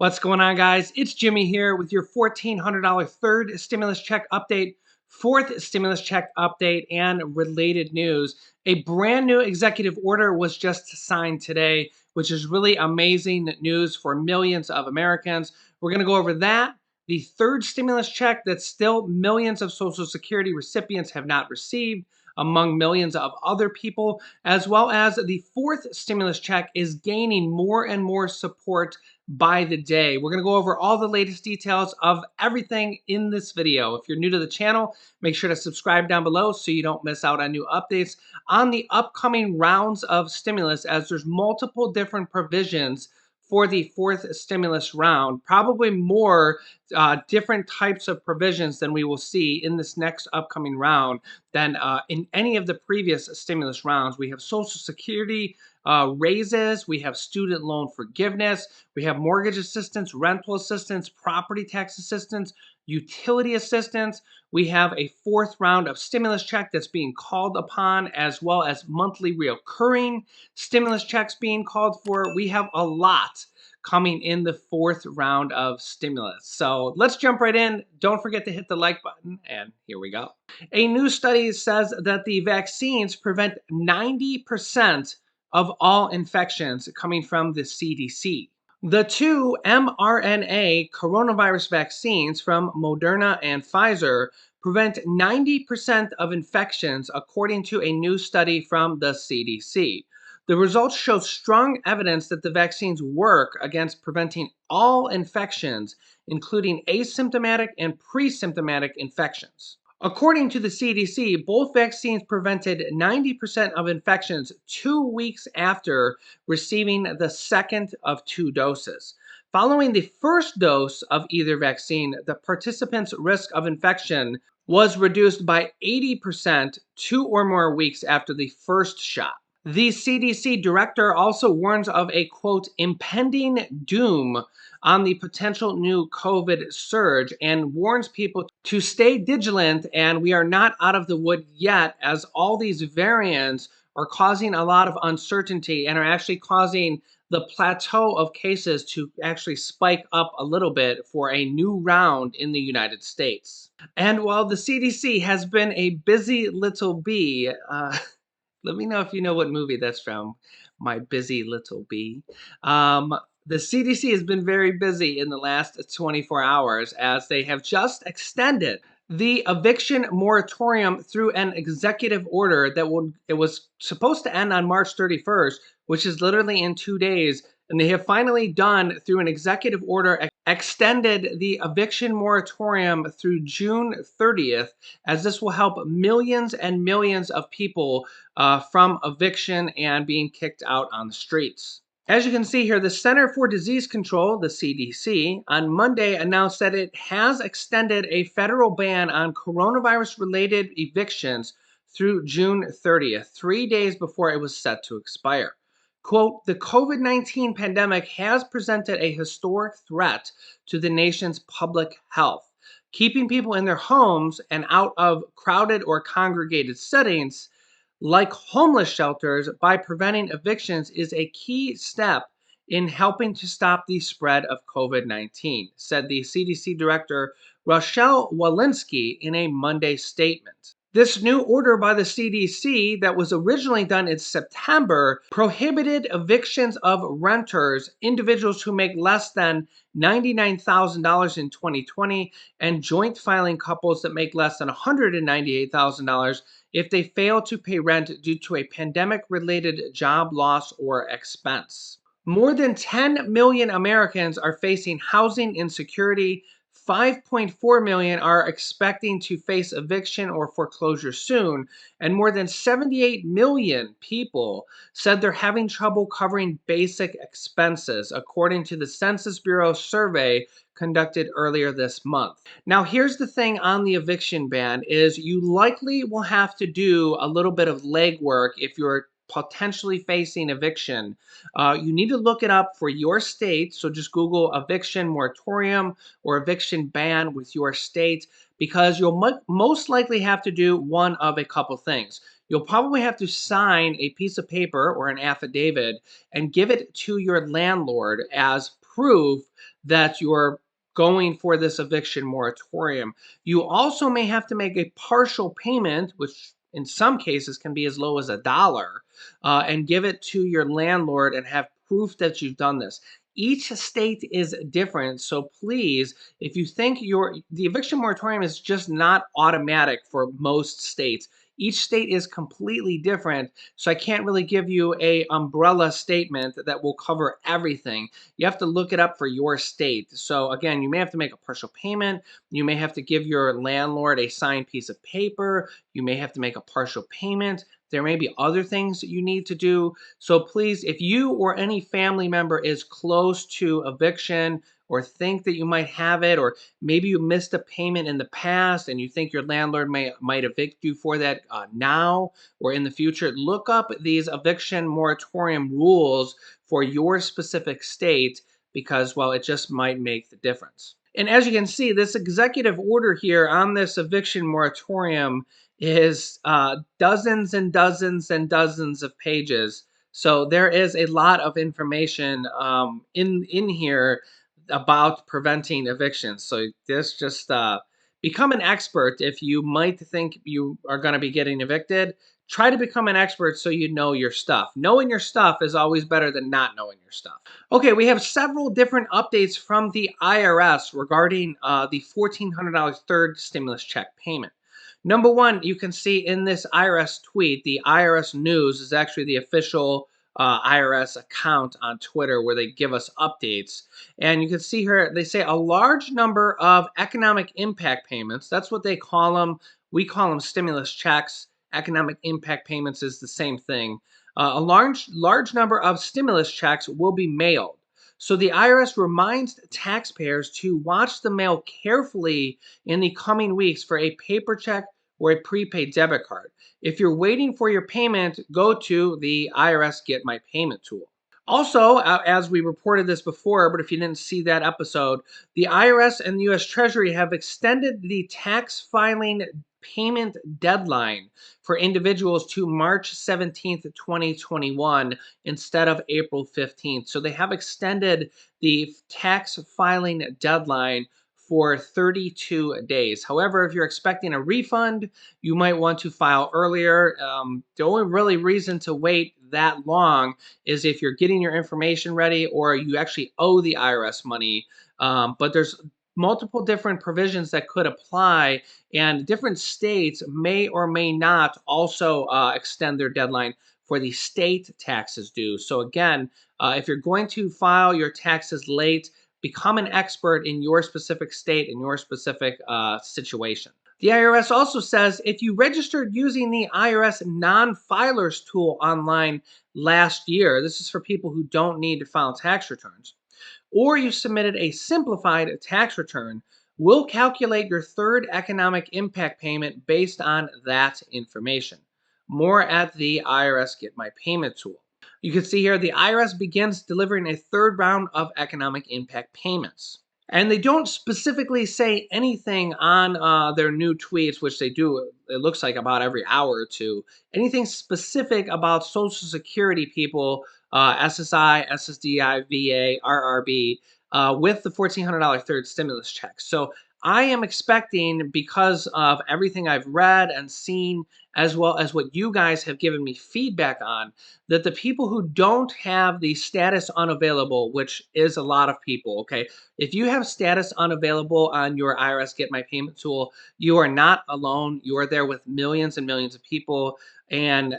What's going on, guys? It's Jimmy here with your $1,400 third stimulus check update, fourth stimulus check update, and related news. A brand new executive order was just signed today, which is really amazing news for millions of Americans. We're going to go over that, the third stimulus check that still millions of Social Security recipients have not received, among millions of other people, as well as the fourth stimulus check is gaining more and more support by the day. We're going to go over all the latest details of everything in this video. If you're new to the channel, make sure to subscribe down below so you don't miss out on new updates on the upcoming rounds of stimulus, as there's multiple different provisions for the fourth stimulus round, probably more different types of provisions than we will see in this next upcoming round than in any of the previous stimulus rounds. We have Social Security raises, we have student loan forgiveness, we have mortgage assistance, rental assistance, property tax assistance, utility assistance. We have a fourth round of stimulus check that's being called upon, as well as monthly reoccurring stimulus checks being called for. We have a lot coming in the fourth round of stimulus. So let's jump right in. Don't forget to hit the like button, and here we go. A new study says that the vaccines prevent 90% of all infections coming from the CDC. The two mRNA coronavirus vaccines from Moderna and Pfizer prevent 90% of infections, according to a new study from the CDC. The results show strong evidence that the vaccines work against preventing all infections, including asymptomatic and pre-symptomatic infections. According to the CDC, both vaccines prevented 90% of infections 2 weeks after receiving the second of two doses. Following the first dose of either vaccine, the participants' risk of infection was reduced by 80% 2 or more weeks after the first shot. The CDC director also warns of a, quote, impending doom on the potential new COVID surge and warns people to stay vigilant. And we are not out of the wood yet, as all these variants are causing a lot of uncertainty and are actually causing the plateau of cases to actually spike up a little bit for a new round in the United States. And while the CDC has been a busy little bee, let me know if you know what movie that's from, My Busy Little Bee. The CDC has been very busy in the last 24 hours, as they have just extended the eviction moratorium through an executive order that it was supposed to end on March 31st, which is literally in 2 days. And they have finally done, through an executive order, extended the eviction moratorium through June 30th, as this will help millions and millions of people from eviction and being kicked out on the streets. As you can see here, the Center for Disease Control, the CDC, on Monday announced that it has extended a federal ban on coronavirus-related evictions through June 30th, 3 days before it was set to expire. Quote, the COVID-19 pandemic has presented a historic threat to the nation's public health. Keeping people in their homes and out of crowded or congregated settings like homeless shelters by preventing evictions is a key step in helping to stop the spread of COVID-19, said the CDC Director Rochelle Walensky in a Monday statement. This new order by the CDC that was originally done in September prohibited evictions of renters, individuals who make less than $99,000 in 2020, and joint filing couples that make less than $198,000 if they fail to pay rent due to a pandemic-related job loss or expense. More than 10 million Americans are facing housing insecurity. 5.4 million are expecting to face eviction or foreclosure soon, and more than 78 million people said they're having trouble covering basic expenses, according to the Census Bureau survey conducted earlier this month. Now, here's the thing on the eviction ban is you likely will have to do a little bit of legwork if you're potentially facing eviction. You need to look it up for your state. So just Google eviction moratorium or eviction ban with your state, because you'll most likely have to do one of a couple things. You'll probably have to sign a piece of paper or an affidavit and give it to your landlord as proof that you're going for this eviction moratorium. You also may have to make a partial payment, which in some cases can be as low as $1, and give it to your landlord and have proof that you've done this. Each state is different, so please, if you think the eviction moratorium is just not automatic for most states. Each state is completely different, so I can't really give you a umbrella statement that will cover everything. You have to look it up for your state. So again, you may have to make a partial payment. You may have to give your landlord a signed piece of paper. You may have to make a partial payment. There may be other things that you need to do. So please, if you or any family member is close to eviction or think that you might have it, or maybe you missed a payment in the past and you think your landlord might evict you for that now or in the future, look up these eviction moratorium rules for your specific state because, well, it just might make the difference. And as you can see, this executive order here on this eviction moratorium is dozens and dozens and dozens of pages. So there is a lot of information in here about preventing evictions. So this just become an expert if you might think you are going to be getting evicted. Try to become an expert so you know your stuff. Knowing your stuff is always better than not knowing your stuff. Okay, we have several different updates from the IRS regarding the $1,400 third stimulus check payment. Number one, you can see in this IRS tweet, the IRS News is actually the official IRS account on Twitter where they give us updates. And you can see here, they say a large number of economic impact payments. That's what they call them. We call them stimulus checks. Economic impact payments is the same thing. A large number of stimulus checks will be mailed. So the IRS reminds taxpayers to watch the mail carefully in the coming weeks for a paper check or a prepaid debit card. If you're waiting for your payment, go to the IRS Get My Payment tool. Also, as we reported this before, but if you didn't see that episode, the IRS and the US Treasury have extended the tax filing payment deadline for individuals to March 17th, 2021 instead of April 15th. So they have extended the tax filing deadline for 32 days. However, if you're expecting a refund, you might want to file earlier. The only really reason to wait that long is if you're getting your information ready or you actually owe the IRS money. But there's multiple different provisions that could apply, and different states may or may not also extend their deadline for the state taxes due. So again, if you're going to file your taxes late, become an expert in your specific state and your specific situation. The IRS also says if you registered using the IRS non-filers tool online last year, this is for people who don't need to file tax returns, or you submitted a simplified tax return, we'll calculate your third economic impact payment based on that information. More at the IRS Get My Payment tool. You can see here the IRS begins delivering a third round of economic impact payments. And they don't specifically say anything on their new tweets, which they do, it looks like about every hour or two, anything specific about Social Security people, SSI, SSDI, VA, RRB, with the $1,400 third stimulus check. So I am expecting, because of everything I've read and seen, as well as what you guys have given me feedback on, that the people who don't have the status unavailable, which is a lot of people, okay, if you have status unavailable on your IRS Get My Payment tool, you are not alone. You are there with millions and millions of people. And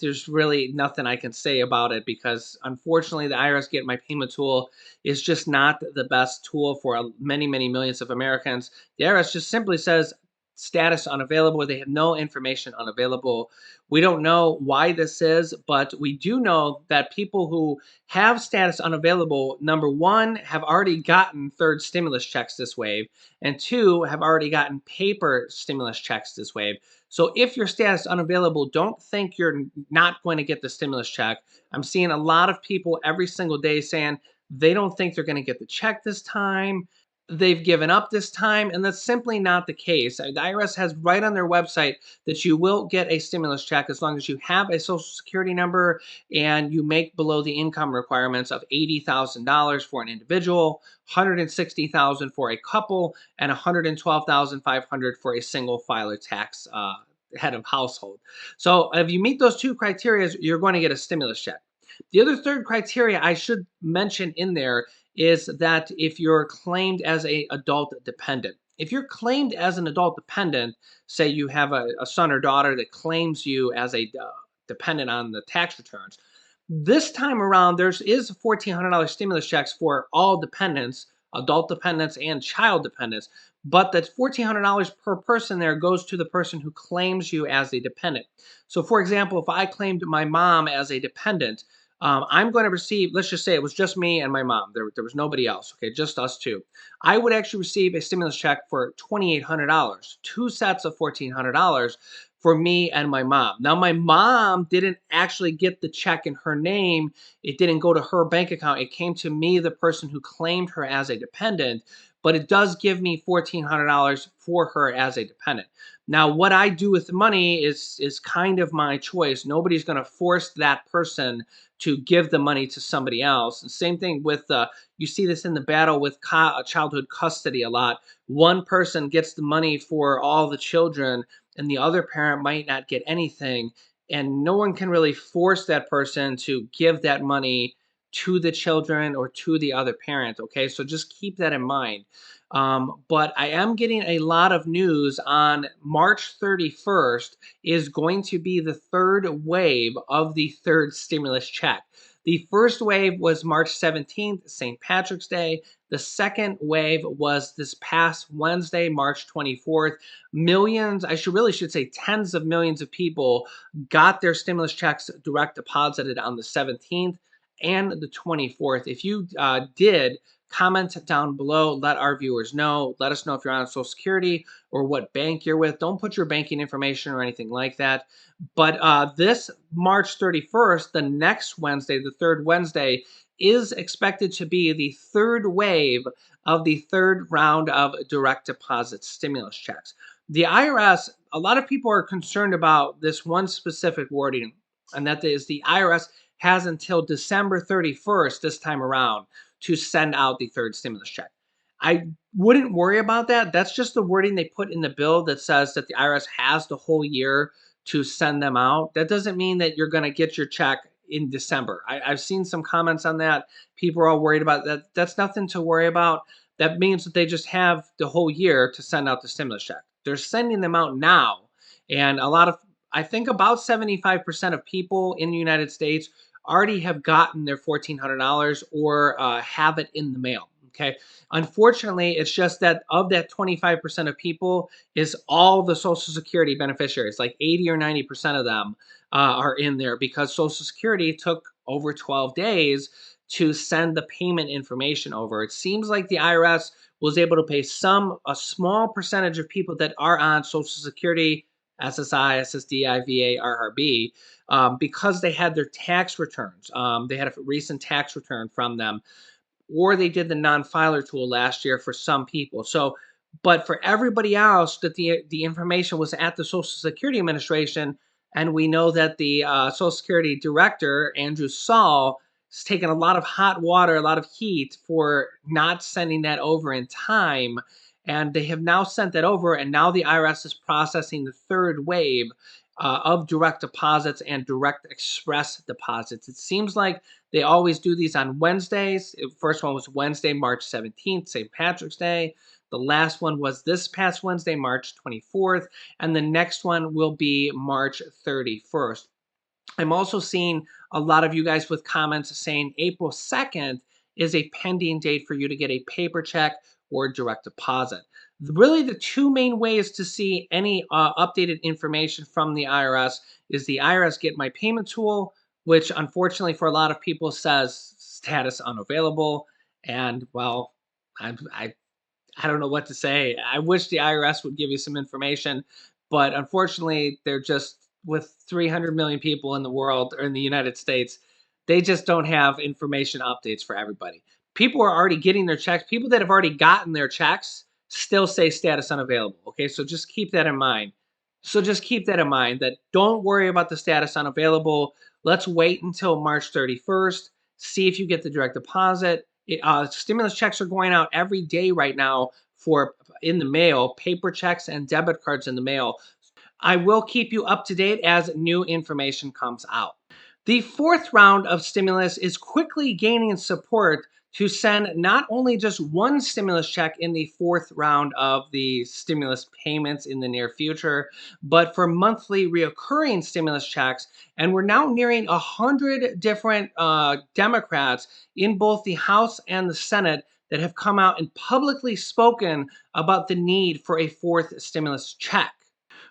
there's really nothing I can say about it because, unfortunately, the IRS Get My Payment tool is just not the best tool for many, many millions of Americans. The IRS just simply says status unavailable. They have no information unavailable. We don't know why this is, but we do know that people who have status unavailable, number one, have already gotten third stimulus checks this wave, and two, have already gotten paper stimulus checks this wave. So if your status unavailable, don't think you're not going to get the stimulus check. I'm seeing a lot of people every single day saying they don't think they're going to get the check this time. they've given up this time, and that's simply not the case. The IRS has right on their website that you will get a stimulus check as long as you have a social security number and you make below the income requirements of $80,000 for an individual, 160,000 for a couple, and 112,500 for a single filer tax head of household. So if you meet those two criteria, you're going to get a stimulus check. The other third criteria I should mention in there is that if you're claimed as a adult dependent. If you're claimed as an adult dependent, say you have a son or daughter that claims you as a dependent on the tax returns, this time around is $1,400 stimulus checks for all dependents, adult dependents and child dependents, but that $1,400 per person there goes to the person who claims you as a dependent. So for example, if I claimed my mom as a dependent, I'm going to receive, let's just say it was just me and my mom. There was nobody else. Okay, just us two. I would actually receive a stimulus check for $2,800, two sets of $1,400 for me and my mom. Now, my mom didn't actually get the check in her name. It didn't go to her bank account. It came to me, the person who claimed her as a dependent, but it does give me $1,400 for her as a dependent. Now, what I do with the money is kind of my choice. Nobody's going to force that person to give the money to somebody else. And same thing with you see this in the battle with childhood custody a lot. One person gets the money for all the children, and the other parent might not get anything. And no one can really force that person to give that money to the children or to the other parent. Okay, so just keep that in mind. But I am getting a lot of news on March 31st is going to be the third wave of the third stimulus check. The first wave was March 17th, St. Patrick's Day. The second wave was this past Wednesday, March 24th. Millions, should say tens of millions of people got their stimulus checks direct deposited on the 17th and the 24th. If you did, comment down below. Let our viewers know. Let us know if you're on Social Security or what bank you're with. Don't put your banking information or anything like that. But this March 31st, the next Wednesday, the third Wednesday, is expected to be the third wave of the third round of direct deposit stimulus checks. The IRS, a lot of people are concerned about this one specific wording, and that is the IRS has until December 31st this time around to send out the third stimulus check. I wouldn't worry about that. That's just the wording they put in the bill that says that the IRS has the whole year to send them out. That doesn't mean that you're going to get your check in December. I've seen some comments on that. People are all worried about that. That's nothing to worry about. That means that they just have the whole year to send out the stimulus check. They're sending them out now. And I think about 75% of people in the United States already have gotten their $1,400 or have it in the mail. Okay. Unfortunately, it's just that of that 25% of people is all the Social Security beneficiaries, like 80 or 90% of them are in there because Social Security took over 12 days to send the payment information over. It seems like the IRS was able to pay a small percentage of people that are on Social Security, SSI, SSD, VA, RRB, because they had their tax returns. They had a recent tax return from them, or they did the non-filer tool last year for some people. So, but for everybody else, that the information was at the Social Security Administration, and we know that the Social Security Director Andrew Saul has taken a lot of hot water, a lot of heat for not sending that over in time. And they have now sent that over, and now the IRS is processing the third wave of direct deposits and direct express deposits. It seems like they always do these on Wednesdays. The first one was Wednesday, March 17th, St. Patrick's Day. The last one was this past Wednesday, March 24th. And the next one will be March 31st. I'm also seeing a lot of you guys with comments saying April 2nd is a pending date for you to get a paper check or direct deposit. Really, the two main ways to see any updated information from the IRS is the IRS Get My Payment tool, which unfortunately for a lot of people says status unavailable. And well, I I don't know what to say. I wish the IRS would give you some information, but unfortunately, they're just with 300 million people in the world or in the United States, they just don't have information updates for everybody. People are already getting their checks. People that have already gotten their checks still say status unavailable. Okay, so just keep that in mind. So just keep that in mind that don't worry about the status unavailable. Let's wait until March 31st. See if you get the direct deposit. Stimulus checks are going out every day right now for in the mail, paper checks and debit cards in the mail. I will keep you up to date as new information comes out. The fourth round of stimulus is quickly gaining support to send not only just one stimulus check in the fourth round of the stimulus payments in the near future, but for monthly reoccurring stimulus checks. And we're now nearing 100 different Democrats in both the House and the Senate that have come out and publicly spoken about the need for a fourth stimulus check.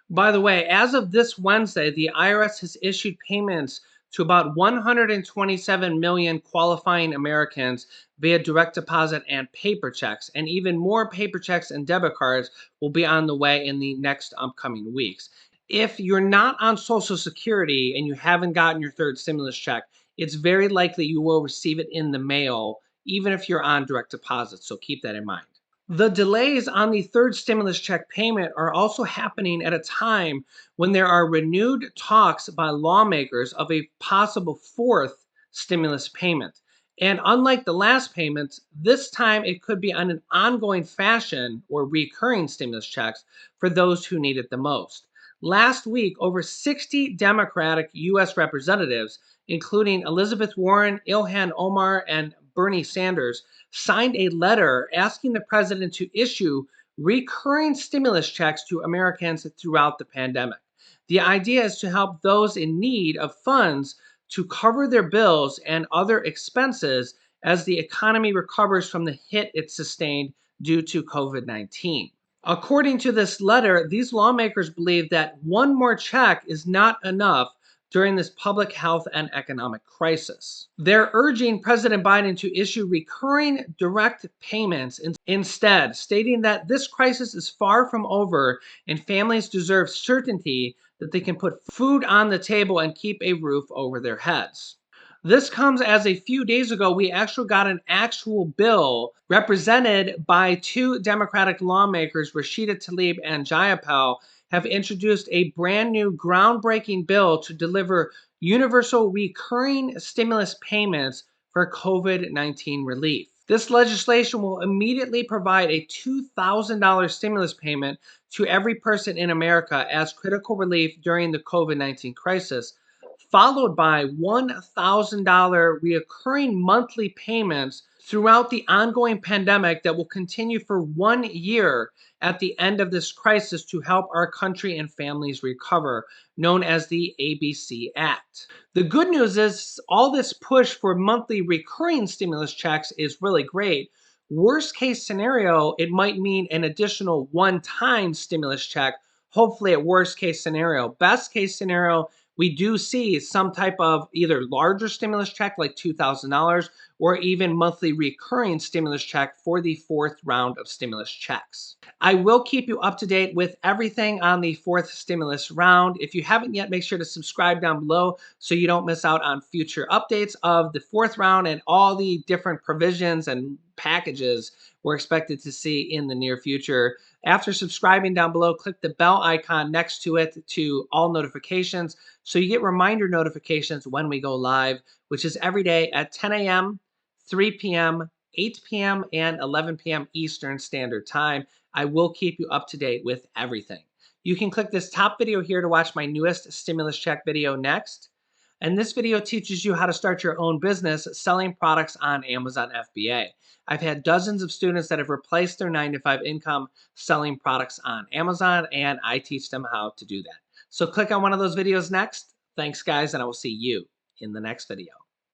By the way, as of this Wednesday, the IRS has issued payments to about 127 million qualifying Americans via direct deposit and paper checks, and even more paper checks and debit cards will be on the way in the next upcoming weeks. If you're not on Social Security and you haven't gotten your third stimulus check, it's very likely you will receive it in the mail, even if you're on direct deposit. So keep that in mind. The delays on the third stimulus check payment are also happening at a time when there are renewed talks by lawmakers of a possible fourth stimulus payment. And unlike the last payments, this time it could be on an ongoing fashion or recurring stimulus checks for those who need it the most. Last week, over 60 Democratic U.S. representatives, including Elizabeth Warren, Ilhan Omar, and Bernie Sanders, signed a letter asking the president to issue recurring stimulus checks to Americans throughout the pandemic. The idea is to help those in need of funds to cover their bills and other expenses as the economy recovers from the hit it sustained due to COVID-19. According to this letter, these lawmakers believe that one more check is not enough during this public health and economic crisis. They're urging President Biden to issue recurring direct payments instead, stating that this crisis is far from over and families deserve certainty that they can put food on the table and keep a roof over their heads. This comes as a few days ago, we actually got an actual bill represented by two Democratic lawmakers, Rashida Tlaib and Jayapal, have introduced a brand new groundbreaking bill to deliver universal recurring stimulus payments for COVID-19 relief. This legislation will immediately provide a $2,000 stimulus payment to every person in America as critical relief during the COVID-19 crisis, followed by $1,000 recurring monthly payments throughout the ongoing pandemic that will continue for 1 year at the end of this crisis to help our country and families recover, known as the ABC Act. The good news is all this push for monthly recurring stimulus checks is really great. Worst case scenario, it might mean an additional one-time stimulus check, hopefully at worst case scenario. Best case scenario, we do see some type of either larger stimulus check like $2,000 or even monthly recurring stimulus check for the fourth round of stimulus checks. I will keep you up to date with everything on the fourth stimulus round. If you haven't yet, make sure to subscribe down below so you don't miss out on future updates of the fourth round and all the different provisions and packages we're expected to see in the near future. After subscribing down below, click the bell icon next to it to all notifications so you get reminder notifications when we go live, which is every day at 10 a.m., 3 p.m., 8 p.m., and 11 p.m. Eastern Standard Time. I will keep you up to date with everything. You can click this top video here to watch my newest stimulus check video next. And this video teaches you how to start your own business selling products on Amazon FBA. I've had dozens of students that have replaced their 9-to-5 income selling products on Amazon, and I teach them how to do that. So click on one of those videos next. Thanks, guys, and I will see you in the next video.